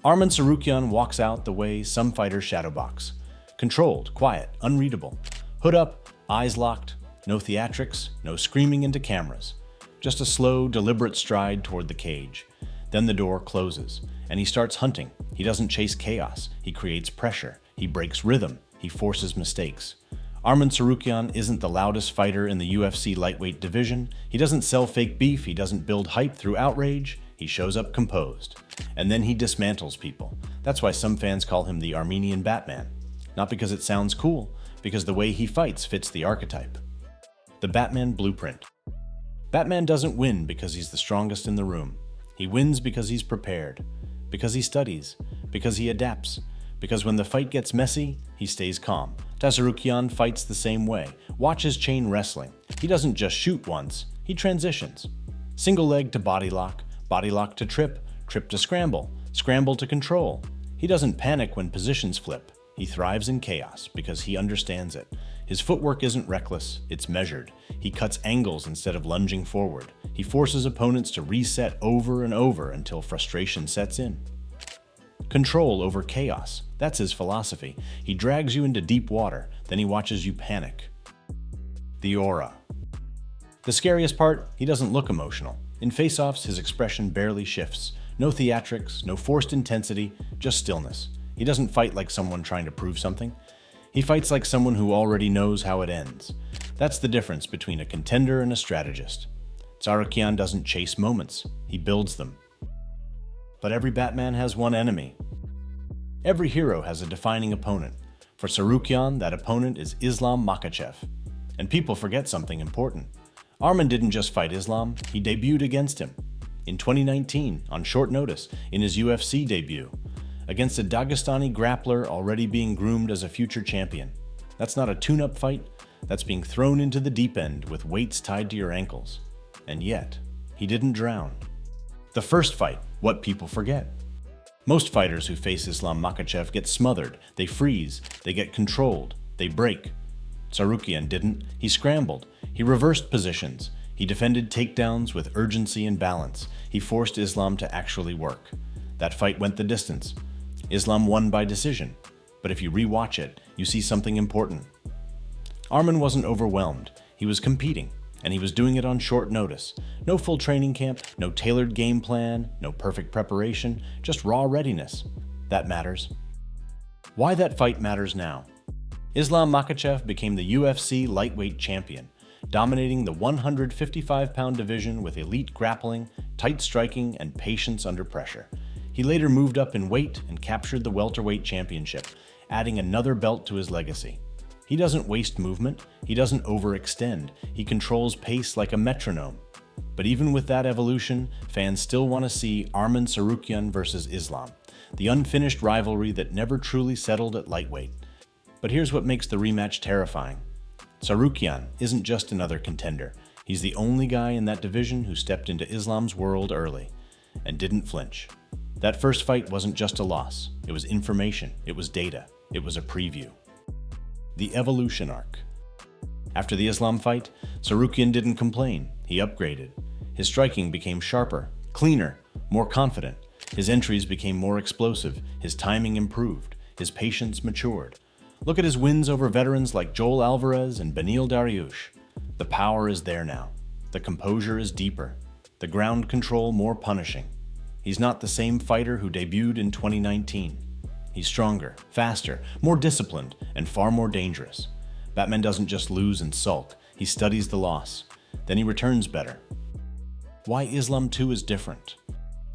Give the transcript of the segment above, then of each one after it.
Arman Tsarukyan walks out the way some fighters shadowbox. Controlled, quiet, unreadable. Hood up, eyes locked, no theatrics, no screaming into cameras. Just a slow, deliberate stride toward the cage. Then the door closes, and he starts hunting. He doesn't chase chaos, he creates pressure, he breaks rhythm, he forces mistakes. Arman Tsarukyan isn't the loudest fighter in the UFC lightweight division. He doesn't sell fake beef, he doesn't build hype through outrage. He shows up composed. And then he dismantles people. That's why some fans call him the Armenian Batman. Not because it sounds cool, because the way he fights fits the archetype. The Batman Blueprint. Batman doesn't win because he's the strongest in the room. He wins because he's prepared, because he studies, because he adapts, because when the fight gets messy, he stays calm. Tsarukyan fights the same way. Watch his chain wrestling. He doesn't just shoot once, he transitions. Single leg to body lock to trip, trip to scramble, scramble to control. He doesn't panic when positions flip. He thrives in chaos because he understands it. His footwork isn't reckless, it's measured. He cuts angles instead of lunging forward. He forces opponents to reset over and over until frustration sets in. Control over chaos, that's his philosophy. He drags you into deep water, then he watches you panic. The aura. The scariest part, he doesn't look emotional. In face-offs, his expression barely shifts. No theatrics, no forced intensity, just stillness. He doesn't fight like someone trying to prove something. He fights like someone who already knows how it ends. That's the difference between a contender and a strategist. Tsarukyan doesn't chase moments, he builds them. But every Batman has one enemy. Every hero has a defining opponent. For Tsarukyan, that opponent is Islam Makhachev. And people forget something important. Arman didn't just fight Islam, he debuted against him. In 2019, on short notice, in his UFC debut, against a Dagestani grappler already being groomed as a future champion. That's not a tune-up fight, that's being thrown into the deep end with weights tied to your ankles. And yet, he didn't drown. The first fight, what people forget. Most fighters who face Islam Makhachev get smothered, they freeze, they get controlled, they break. Tsarukyan didn't. He scrambled, he reversed positions, he defended takedowns with urgency and balance. He forced Islam to actually work. That fight went the distance. Islam won by decision, but if you rewatch it, you see something important. Arman wasn't overwhelmed, he was competing, and he was doing it on short notice. No full training camp, no tailored game plan, no perfect preparation, just raw readiness. That matters. Why that fight matters now. Islam Makhachev became the UFC lightweight champion, dominating the 155-pound division with elite grappling, tight striking, and patience under pressure. He later moved up in weight and captured the welterweight championship, adding another belt to his legacy. He doesn't waste movement, he doesn't overextend, he controls pace like a metronome. But even with that evolution, fans still want to see Arman Tsarukyan versus Islam, the unfinished rivalry that never truly settled at lightweight. But here's what makes the rematch terrifying. Tsarukyan isn't just another contender, he's the only guy in that division who stepped into Islam's world early and didn't flinch. That first fight wasn't just a loss, it was information, it was data, it was a preview. The evolution arc. After the Islam fight, Tsarukyan didn't complain, he upgraded. His striking became sharper, cleaner, more confident. His entries became more explosive, his timing improved, his patience matured. Look at his wins over veterans like Joel Alvarez and Beneil Dariush. The power is there now. The composure is deeper. The ground control more punishing. He's not the same fighter who debuted in 2019. He's stronger, faster, more disciplined, and far more dangerous. Batman doesn't just lose and sulk, he studies the loss. Then he returns better. Why Islam 2 is different.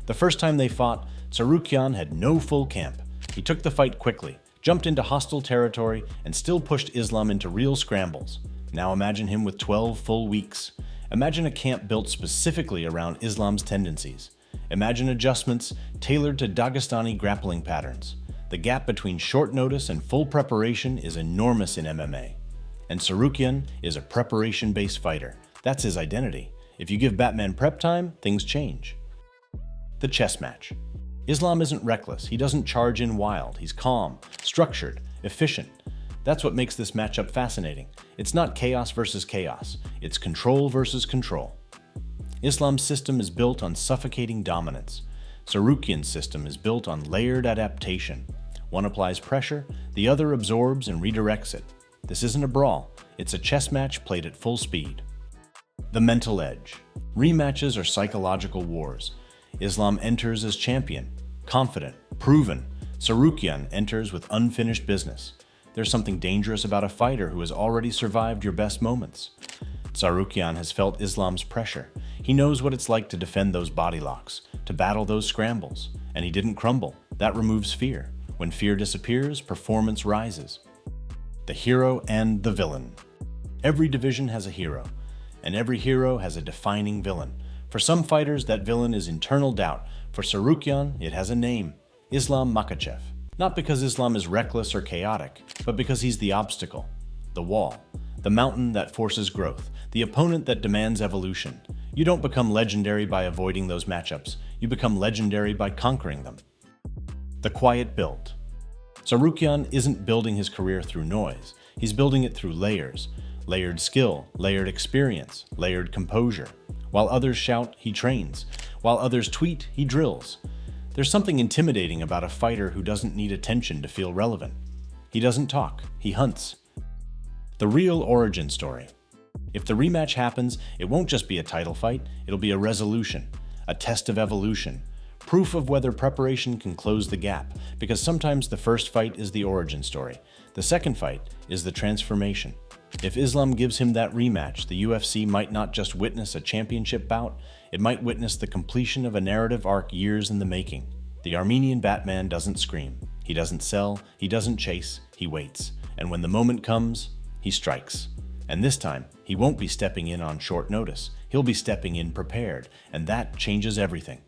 The first time they fought, Tsarukyan had no full camp. He took the fight quickly, jumped into hostile territory, and still pushed Islam into real scrambles. Now imagine him with 12 full weeks. Imagine a camp built specifically around Islam's tendencies. Imagine adjustments tailored to Dagestani grappling patterns. The gap between short notice and full preparation is enormous in MMA. And Tsarukyan is a preparation-based fighter. That's his identity. If you give Batman prep time, things change. The chess match. Islam isn't reckless. He doesn't charge in wild. He's calm, structured, efficient. That's what makes this matchup fascinating. It's not chaos versus chaos. It's control versus control. Islam's system is built on suffocating dominance. Tsarukyan's system is built on layered adaptation. One applies pressure, the other absorbs and redirects it. This isn't a brawl, it's a chess match played at full speed. The mental edge. Rematches are psychological wars. Islam enters as champion, confident, proven. Tsarukyan enters with unfinished business. There's something dangerous about a fighter who has already survived your best moments. Tsarukyan has felt Islam's pressure. He knows what it's like to defend those body locks, to battle those scrambles, and he didn't crumble. That removes fear. When fear disappears, performance rises. The hero and the villain. Every division has a hero, and every hero has a defining villain. For some fighters, that villain is internal doubt. For Tsarukyan, it has a name: Islam Makhachev. Not because Islam is reckless or chaotic, but because he's the obstacle, the wall, the mountain that forces growth, the opponent that demands evolution. You don't become legendary by avoiding those matchups. You become legendary by conquering them. The quiet build. Tsarukyan isn't building his career through noise. He's building it through layers. Layered skill, layered experience, layered composure. While others shout, he trains. While others tweet, he drills. There's something intimidating about a fighter who doesn't need attention to feel relevant. He doesn't talk, he hunts. The real origin story. If the rematch happens, it won't just be a title fight, it'll be a resolution, a test of evolution, proof of whether preparation can close the gap, because sometimes the first fight is the origin story. The second fight is the transformation. If Islam gives him that rematch, the UFC might not just witness a championship bout, it might witness the completion of a narrative arc years in the making. The Armenian Batman doesn't scream, he doesn't sell, he doesn't chase, he waits. And when the moment comes, he strikes. And this time, he won't be stepping in on short notice. He'll be stepping in prepared, and that changes everything.